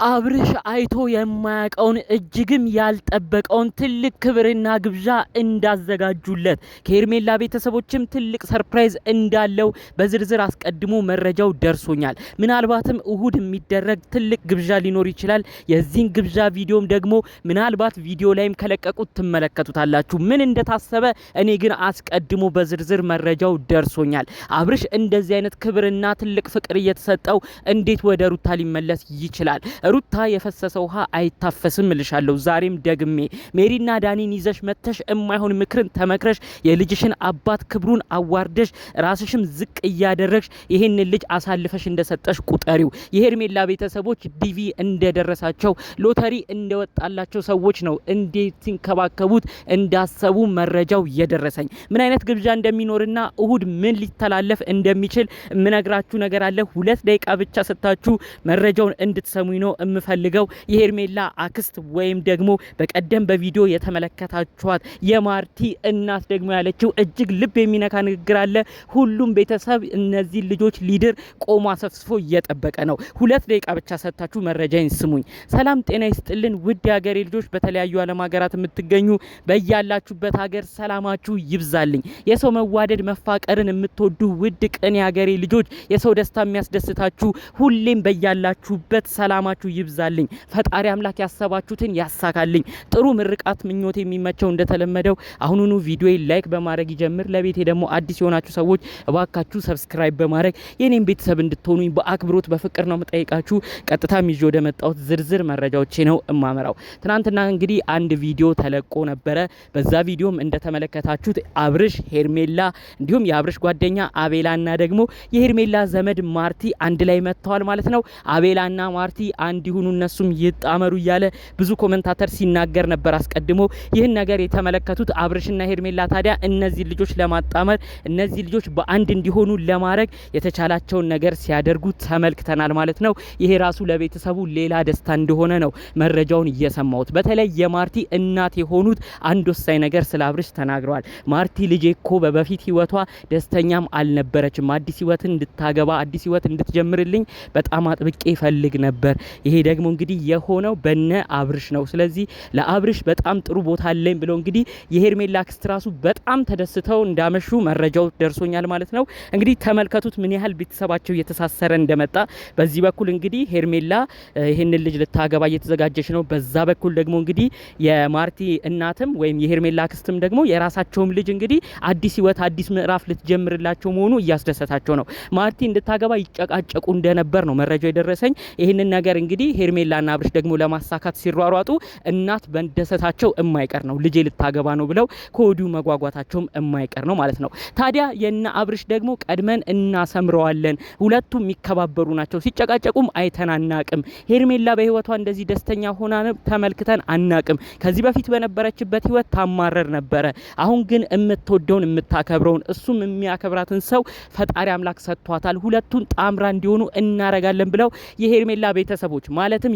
አብርሽ አይቶ የማያውቀውን እጅግም ያልጠበቀውን ትልቅ ክብርና ግብዣ እንዳዘጋጁለት ከሄርሜላ ቤተሰቦችም ትልቅ ሰርፕራይዝ እንዳለው በዝርዝር አስቀድሞ መረጃው ደርሶኛል። ምናልባትም እሁድ የሚደረግ ትልቅ ግብዣ ሊኖር ይችላል። የዚህን ግብዣ ቪዲዮም ደግሞ ምናልባት ቪዲዮ ላይም ከለቀቁት ትመለከቱታላችሁ ምን እንደታሰበ። እኔ ግን አስቀድሞ በዝርዝር መረጃው ደርሶኛል። አብርሽ እንደዚህ አይነት ክብርና ትልቅ ፍቅር እየተሰጠው እንዴት ወደ ሩታ ሊመለስ ይችላል? ሩታ የፈሰሰ ውሃ አይታፈስም እልሻለሁ። ዛሬም ደግሜ ሜሪና ዳኒን ይዘሽ መተሽ የማይሆን ምክርን ተመክረሽ የልጅሽን አባት ክብሩን አዋርደሽ ራስሽም ዝቅ እያደረግሽ ይሄን ልጅ አሳልፈሽ እንደሰጠሽ ቁጠሪው። የሄርሜላ ቤተሰቦች ዲቪ እንደደረሳቸው ሎተሪ እንደወጣላቸው ሰዎች ነው እንዴት ሲንከባከቡት እንዳሰቡ መረጃው የደረሰኝ። ምን አይነት ግብዣ እንደሚኖርና እሁድ ምን ሊተላለፍ እንደሚችል ምነግራችሁ ነገር አለ። 2 ደቂቃ ብቻ ሰጣችሁ መረጃውን እንድትሰሙኝ ነው እምፈልገው። የሄርሜላ አክስት ወይም ደግሞ በቀደም በቪዲዮ የተመለከታችኋት የማርቲ እናት ደግሞ ያለችው እጅግ ልብ የሚነካ ንግግር አለ። ሁሉም ቤተሰብ እነዚህ ልጆች ሊድር ቆሞ አሰፍስፎ እየጠበቀ ነው። 2 ደቂቃ ብቻ ሰጣችሁ መረጃዬን ስሙኝ። ሰላም ጤና ይስጥልን ውድ የሀገሬ ልጆች፣ በተለያዩ ዓለም ሀገራት የምትገኙ በያላችሁበት ሀገር ሰላማችሁ ይብዛልኝ። የሰው መዋደድ መፋቀርን የምትወዱ ውድ ቅን የሀገሬ ልጆች፣ የሰው ደስታ የሚያስደስታችሁ ሁሌም በያላችሁበት ሰላማችሁ ይብዛልኝ። ፈጣሪ አምላክ ያሰባችሁትን ያሳካልኝ። ጥሩ ምርቃት ምኞት የሚመቸው እንደተለመደው አሁኑኑ ቪዲዮ ላይክ በማድረግ ይጀምር። ለቤቴ ደግሞ አዲስ የሆናችሁ ሰዎች እባካችሁ ሰብስክራይብ በማድረግ የኔን ቤተሰብ እንድትሆኑኝ በአክብሮት በፍቅር ነው መጠየቃችሁ። ቀጥታ ይዤ ወደ መጣሁት ዝርዝር መረጃዎቼ ነው እማመራው። ትናንትና እንግዲህ አንድ ቪዲዮ ተለቆ ነበረ። በዛ ቪዲዮም እንደተመለከታችሁት አብርሽ፣ ሄርሜላ እንዲሁም የአብርሽ ጓደኛ አቤላና ደግሞ የሄርሜላ ዘመድ ማርቲ አንድ ላይ መጥተዋል ማለት ነው። አቤላና ማርቲ አንድ ይሁኑ እነሱም ይጣመሩ እያለ ብዙ ኮሜንታተር ሲናገር ነበር አስቀድሞ። ይህን ነገር የተመለከቱት አብርሽና ሄርሜላ ታዲያ እነዚህ ልጆች ለማጣመር እነዚህ ልጆች በአንድ እንዲሆኑ ለማድረግ የተቻላቸውን ነገር ሲያደርጉ ተመልክተናል ማለት ነው። ይሄ ራሱ ለቤተሰቡ ሌላ ደስታ እንደሆነ ነው መረጃውን እየሰማሁት። በተለይ የማርቲ እናት የሆኑት አንድ ወሳኝ ነገር ስለ አብርሽ ተናግረዋል። ማርቲ ልጄ እኮ በበፊት ህይወቷ ደስተኛም አልነበረችም። አዲስ ህይወትን እንድታገባ አዲስ ህይወት እንድትጀምርልኝ በጣም አጥብቄ ይፈልግ ነበር። ይሄ ደግሞ እንግዲህ የሆነው በነ አብርሽ ነው። ስለዚህ ለአብርሽ በጣም ጥሩ ቦታ አለኝ ብለው እንግዲህ የሄርሜላ አክስት ራሱ በጣም ተደስተው እንዳመሹ መረጃው ደርሶኛል ማለት ነው። እንግዲህ ተመልከቱት ምን ያህል ቤተሰባቸው እየተሳሰረ እንደመጣ። በዚህ በኩል እንግዲህ ሄርሜላ ይሄንን ልጅ ልታገባ እየተዘጋጀች ነው። በዛ በኩል ደግሞ እንግዲህ የማርቲ እናትም ወይም የሄርሜላ አክስትም ደግሞ የራሳቸውም ልጅ እንግዲህ አዲስ ህይወት አዲስ ምዕራፍ ልትጀምርላቸው መሆኑ እያስደሰታቸው ነው። ማርቲ እንድታገባ ይጨቃጨቁ እንደነበር ነው መረጃው የደረሰኝ። ይሄንን ነገር እንግዲህ ሄርሜላና አብርሽ ደግሞ ለማሳካት ሲሯሯጡ እናት በደሰታቸው የማይቀር ነው። ልጄ ልታገባ ነው ብለው ከወዲሁ መጓጓታቸውም የማይቀር ነው ማለት ነው። ታዲያ የና አብርሽ ደግሞ ቀድመን እናሰምረዋለን። ሁለቱም የሚከባበሩ ናቸው። ሲጨቃጨቁም አይተናናቅም። ሄርሜላ በህይወቷ እንደዚህ ደስተኛ ሆና ተመልክተን አናቅም። ከዚህ በፊት በነበረችበት ህይወት ታማረር ነበረ። አሁን ግን የምትወደውን የምታከብረውን እሱም የሚያከብራትን ሰው ፈጣሪ አምላክ ሰጥቷታል። ሁለቱን ጣምራ እንዲሆኑ እናረጋለን ብለው የሄርሜላ ቤተሰቦች ማለትም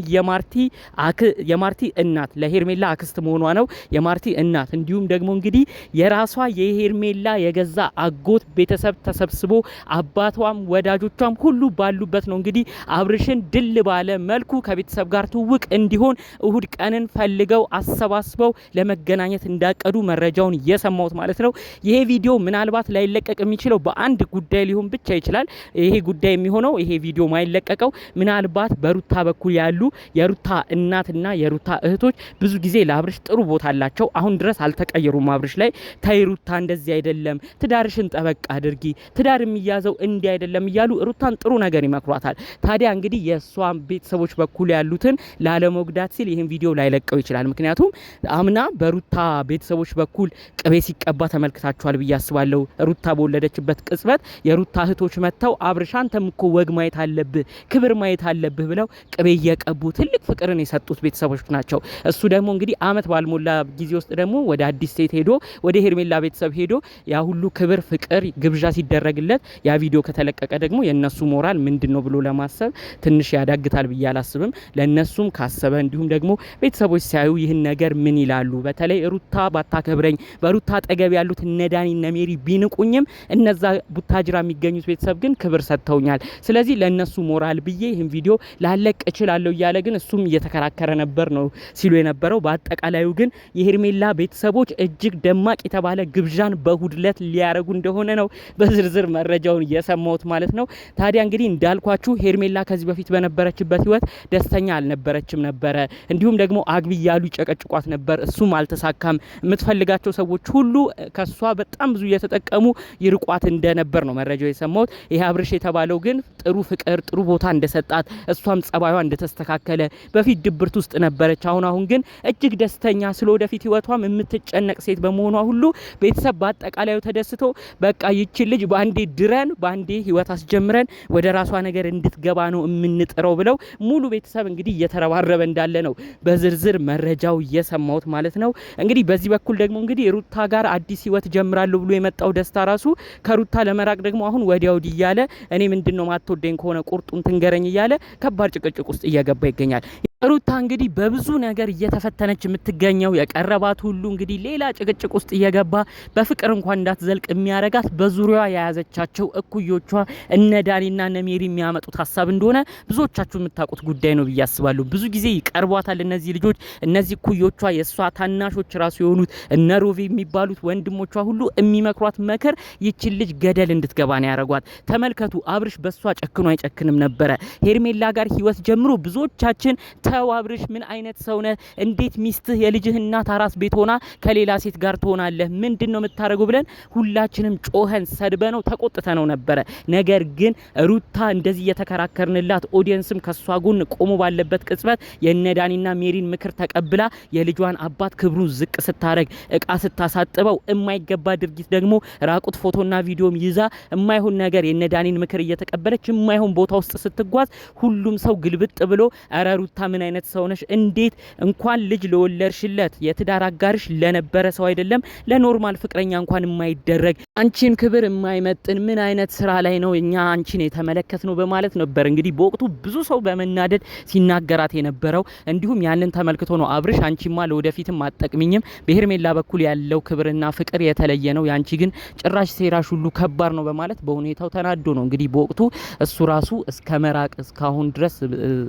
የማርቲ እናት ለሄርሜላ አክስት መሆኗ ነው። የማርቲ እናት እንዲሁም ደግሞ እንግዲህ የራሷ የሄርሜላ የገዛ አጎት ቤተሰብ ተሰብስቦ አባቷም ወዳጆቿም ሁሉ ባሉበት ነው እንግዲህ አብርሽን ድል ባለ መልኩ ከቤተሰብ ጋር ትውቅ እንዲሆን እሁድ ቀንን ፈልገው አሰባስበው ለመገናኘት እንዳቀዱ መረጃውን የሰማሁት ማለት ነው። ይሄ ቪዲዮ ምናልባት ላይለቀቅ የሚችለው በአንድ ጉዳይ ሊሆን ብቻ ይችላል። ይሄ ጉዳይ የሚሆነው ይሄ ቪዲዮ ማይለቀቀው ምናልባት በሩታ በኩል ያሉ የሩታ እናትና የሩታ እህቶች ብዙ ጊዜ ለአብርሽ ጥሩ ቦታ አላቸው። አሁን ድረስ አልተቀየሩም። አብርሽ ላይ ታይ ሩታ እንደዚህ አይደለም፣ ትዳርሽን ጠበቅ አድርጊ፣ ትዳር የሚያዘው እንዲህ አይደለም እያሉ ሩታን ጥሩ ነገር ይመክሯታል። ታዲያ እንግዲህ የሷን ቤተሰቦች በኩል ያሉትን ላለመጉዳት ሲል ይህን ቪዲዮ ላይለቀው ይችላል። ምክንያቱም አምና በሩታ ቤተሰቦች በኩል ቅቤ ሲቀባ ተመልክታችኋል ብዬ አስባለሁ። ሩታ በወለደችበት ቅጽበት የሩታ እህቶች መጥተው አብርሽ አንተም እኮ ወግ ማየት አለብህ፣ ክብር ማየት አለብህ ብለው ቅቤ እየቀቡ ትልቅ ፍቅርን የሰጡት ቤተሰቦች ናቸው። እሱ ደግሞ እንግዲህ አመት ባልሞላ ጊዜ ውስጥ ደግሞ ወደ አዲስ ሴት ሄዶ ወደ ሄርሜላ ቤተሰብ ሄዶ ያ ሁሉ ክብር ፍቅር ግብዣ ሲደረግለት ያ ቪዲዮ ከተለቀቀ ደግሞ የነሱ ሞራል ምንድነው ብሎ ለማሰብ ትንሽ ያዳግታል ብዬ አላስብም። ለነሱም ካሰበ እንዲሁም ደግሞ ቤተሰቦች ሲያዩ ይህን ነገር ምን ይላሉ? በተለይ ሩታ ባታከብረኝ በሩታ አጠገብ ያሉት እነ ዳኒ እነ ሜሪ ቢንቁኝም እነዛ ቡታጅራ የሚገኙት ቤተሰብ ግን ክብር ሰጥተውኛል። ስለዚህ ለነሱ ሞራል ብዬ ይህን ቪዲዮ ላለቅ እችላለሁ እያለ ግን እሱም እየተከራከረ ነበር ነው ሲሉ የነበረው። በአጠቃላዩ ግን የሄርሜላ ቤተሰቦች እጅግ ደማቅ የተባለ ግብዣን በእሁድ ዕለት ሊያረጉ እንደሆነ ነው በዝርዝር መረጃውን የሰማሁት ማለት ነው። ታዲያ እንግዲህ እንዳልኳችሁ ሄርሜላ ከዚህ በፊት በነበረችበት ህይወት ደስተኛ አልነበረችም ነበረ። እንዲሁም ደግሞ አግቢ ያሉ ጨቀጭቋት ነበር፣ እሱም አልተሳካም። የምትፈልጋቸው ሰዎች ሁሉ ከሷ በጣም ብዙ እየተጠቀሙ ይርቋት እንደነበር ነው መረጃው የሰማሁት። ይሄ አብርሽ የተባለው ግን ጥሩ ፍቅር ጥሩ ቦታ እንደሰጣት እሷም ጸባዩዋ እንደተስተካከለ በፊት ድብርት ውስጥ ነበረች። አሁን ግን እጅግ ደስተኛ ስለወደፊት ህይወቷም የምትጨነቅ ሴት በመሆኗ ሁሉ ቤተሰብ በአጠቃላዩ ተደስቶ በቃ ይቺ ልጅ ባንዴ ድረን ባንዴ ህይወት አስጀምረን ወደ ራሷ ነገር እንድትገባ ነው የምንጥረው ብለው ሙሉ ቤተሰብ እንግዲህ እየተረባረበ እንዳለ ነው በዝርዝር መረጃው የሰማሁት ማለት ነው። እንግዲህ በዚህ በኩል ደግሞ እንግዲህ ሩታ ጋር አዲስ ህይወት ጀምራለሁ ብሎ የመጣው ደስታ ራሱ ከሩታ ለመራቅ ደግሞ አሁን ወዲያው እያለ እኔ ምንድነው ማትወደኝ ከሆነ ቁርጡን ትንገረኝ እያለ ከባድ ጭቅጭቅ ውስጥ እየገባ ይገኛል። ሩታ እንግዲህ በብዙ ነገር እየተፈተነች የምትገኘው የቀረባት ሁሉ እንግዲህ ሌላ ጭቅጭቅ ውስጥ እየገባ በፍቅር እንኳን እንዳትዘልቅ የሚያረጋት በዙሪያዋ የያዘቻቸው እኩዮቿ እነ ዳኒና እነ ሜሪ የሚያመጡት ሀሳብ እንደሆነ ብዙዎቻችሁ የምታውቁት ጉዳይ ነው ብዬ አስባለሁ። ብዙ ጊዜ ይቀርቧታል እነዚህ ልጆች፣ እነዚህ እኩዮቿ የሷ ታናሾች ራሱ የሆኑት እነ ሮቪ የሚባሉት ወንድሞቿ ሁሉ የሚመክሯት መከር ይችን ልጅ ገደል እንድትገባ ነው ያረጓት። ተመልከቱ፣ አብርሽ በሷ ጨክኖ አይጨክንም ነበረ። ሄርሜላ ጋር ህይወት ጀምሮ ብዙዎቻችን ተው አብርሽ ምን አይነት ሰው ነህ? እንዴት ሚስትህ የልጅህ እናት አራስ ቤት ሆና ከሌላ ሴት ጋር ትሆናለህ? ምንድነው የምታረጉ ብለን ሁላችንም ጮኸን ሰድበነው ተቆጥተነው ነበረ። ነገር ግን ሩታ እንደዚህ እየተከራከርንላት ኦዲየንስም ከሷ ጎን ቆሞ ባለበት ቅጽበት የነዳኒና ሜሪን ምክር ተቀብላ የልጇን አባት ክብሩን ዝቅ ስታረግ እቃ ስታሳጥበው የማይገባ ድርጊት ደግሞ ራቁት ፎቶና ቪዲዮም ይዛ የማይሆን ነገር የነዳኒን ምክር እየተቀበለች የማይሆን ቦታ ውስጥ ስትጓዝ ሁሉም ሰው ግልብጥ ብሎ አረ ሩታ ምን አይነት ሰው ነሽ? እንዴት እንኳን ልጅ ለወለድሽለት የትዳር አጋርሽ ለነበረ ሰው አይደለም ለኖርማል ፍቅረኛ እንኳን የማይደረግ አንቺን ክብር የማይመጥን ምን አይነት ስራ ላይ ነው እኛ አንቺን የተመለከትነው በማለት ነበር እንግዲህ በወቅቱ ብዙ ሰው በመናደድ ሲናገራት የነበረው። እንዲሁም ያንን ተመልክቶ ነው አብርሽ አንቺማ ለወደፊትም አጠቅሚኝም በሄርሜላ በኩል ያለው ክብርና ፍቅር የተለየ ነው፣ ያንቺ ግን ጭራሽ ሴራሽ ሁሉ ከባድ ነው በማለት በሁኔታው ተናዶ ነው እንግዲህ በወቅቱ እሱ ራሱ እስከ መራቅ እስካሁን ድረስ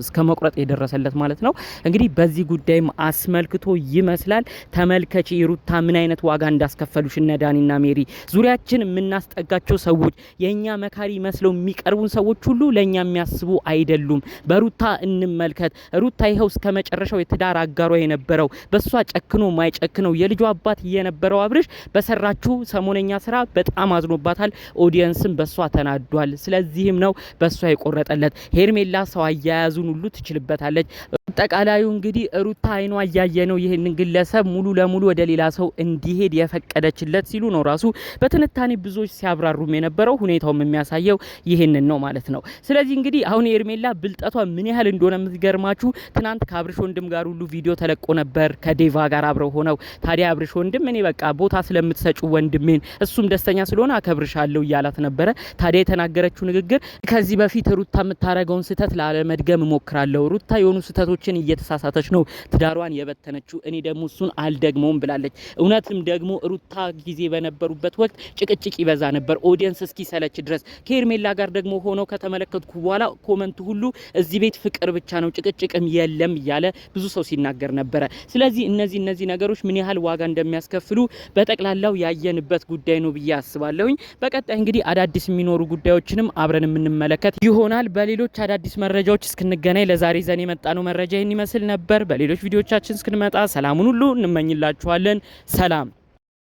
እስከ መቁረጥ የደረሰለት ማለት ነው። እንግዲህ በዚህ ጉዳይም አስመልክቶ ይመስላል ተመልከቺ ሩታ ምን አይነት ዋጋ እንዳስከፈሉሽ እነ ዳኒና ሜሪ። ዙሪያችን የምናስጠጋቸው ሰዎች የኛ መካሪ መስለው የሚቀርቡን ሰዎች ሁሉ ለኛ የሚያስቡ አይደሉም። በሩታ እንመልከት። ሩታ ይኸው እስከ መጨረሻው የትዳር አጋሯ የነበረው በሷ ጨክኖ ማይጨክነው የልጇ አባት የነበረው አብርሽ በሰራችው ሰሞነኛ ስራ በጣም አዝኖባታል። ኦዲየንስም በሷ ተናዷል። ስለዚህም ነው በሷ የቆረጠለት። ሄርሜላ ሰው አያያዙን ሁሉ ትችልበታለች። አጠቃላዩ እንግዲህ ሩታ አይኗ እያየ ነው ይህንን ግለሰብ ሙሉ ለሙሉ ወደ ሌላ ሰው እንዲሄድ የፈቀደችለት ሲሉ ነው ራሱ በትንታኔ ብዙዎች ሲያብራሩም የነበረው። ሁኔታውም የሚያሳየው ይህንን ነው ማለት ነው። ስለዚህ እንግዲህ አሁን የሄርሜላ ብልጠቷ ምን ያህል እንደሆነ የምትገርማችሁ ትናንት ከአብርሽ ወንድም ጋር ሁሉ ቪዲዮ ተለቆ ነበር ከዴቫ ጋር አብረው ሆነው። ታዲያ አብርሽ ወንድም እኔ በቃ ቦታ ስለምትሰጩ ወንድሜን እሱም ደስተኛ ስለሆነ አከብርሻለሁ እያላት ነበረ። ታዲያ የተናገረችው ንግግር ከዚህ በፊት ሩታ የምታረገውን ስህተት ላለመድገም እሞክራለሁ። ሩታ የሆኑ ስህተቶችን እየተሳሳተች ነው ትዳሯን የበተነችው፣ እኔ ደግሞ እሱን አልደግመውም ብላለች። እውነትም ደግሞ ሩታ ጊዜ በነበሩበት ወቅት ጭቅጭቅ ይበዛ ነበር ኦዲየንስ እስኪ ሰለች ድረስ። ከሄርሜላ ጋር ደግሞ ሆነው ከተመለከትኩ በኋላ ኮመንቱ ሁሉ እዚህ ቤት ፍቅር ብቻ ነው ጭቅጭቅም የለም እያለ ብዙ ሰው ሲናገር ነበረ። ስለዚህ እነዚህ ነገሮች ምን ያህል ዋጋ እንደሚያስከፍሉ በጠቅላላው ያየንበት ጉዳይ ነው ብዬ አስባለሁኝ። በቀጣይ እንግዲህ አዳዲስ የሚኖሩ ጉዳዮችንም አብረን የምንመለከት ይሆናል። በሌሎች አዳዲስ መረጃዎች እስክንገናኝ ለዛሬ ዘን የመጣነው መረጃ ይህን ይመስል ነበር። በሌሎች ቪዲዮቻችን እስክንመጣ ሰላሙን ሁሉ እንመኝላችኋለን። ሰላም